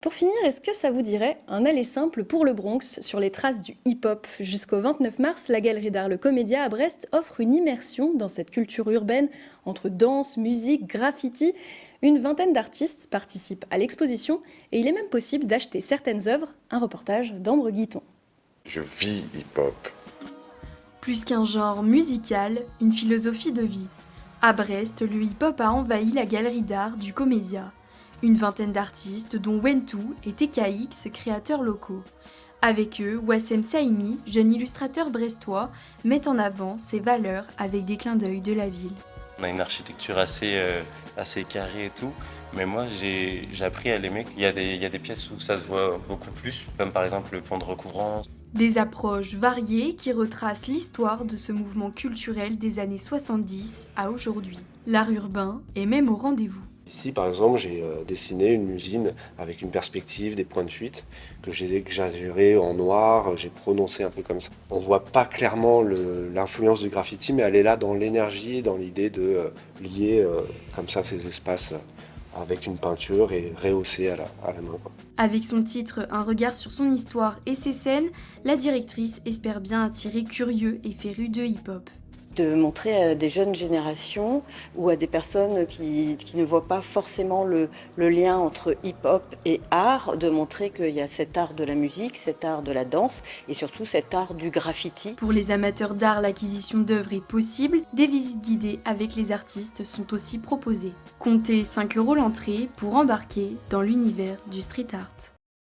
Pour finir, est-ce que ça vous dirait un aller simple pour le Bronx sur les traces du hip-hop? Jusqu'au 29 mars, la galerie d'art Le Comédia à Brest offre une immersion dans cette culture urbaine entre danse, musique, graffiti. Une vingtaine d'artistes participent à l'exposition et il est même possible d'acheter certaines œuvres. Un reportage d'Ambre Guiton. Je vis hip-hop. Plus qu'un genre musical, une philosophie de vie. À Brest, le hip-hop a envahi la galerie d'art du Comédia. Une vingtaine d'artistes, dont Wentu et TKX, créateurs locaux. Avec eux, Wassem Saimi, jeune illustrateur brestois, met en avant ses valeurs avec des clins d'œil de la ville. On a une architecture assez carrée et tout, mais moi j'ai appris à l'aimer. Il y a des pièces où ça se voit beaucoup plus, comme par exemple le pont de recouvrance. Des approches variées qui retracent l'histoire de ce mouvement culturel des années 70 à aujourd'hui. L'art urbain est même au rendez-vous. Ici, par exemple, j'ai dessiné une usine avec une perspective, des points de fuite que j'ai exagéré en noir, j'ai prononcé un peu comme ça. On ne voit pas clairement l'influence du graffiti, mais elle est là dans l'énergie, dans l'idée de lier comme ça ces espaces avec une peinture et rehausser à la main. Avec son titre Un regard sur son histoire et ses scènes, la directrice espère bien attirer curieux et férus de hip-hop. De montrer à des jeunes générations ou à des personnes qui ne voient pas forcément le lien entre hip-hop et art, de montrer qu'il y a cet art de la musique, cet art de la danse et surtout cet art du graffiti. Pour les amateurs d'art, l'acquisition d'œuvres est possible. Des visites guidées avec les artistes sont aussi proposées. Comptez 5 € l'entrée pour embarquer dans l'univers du street art.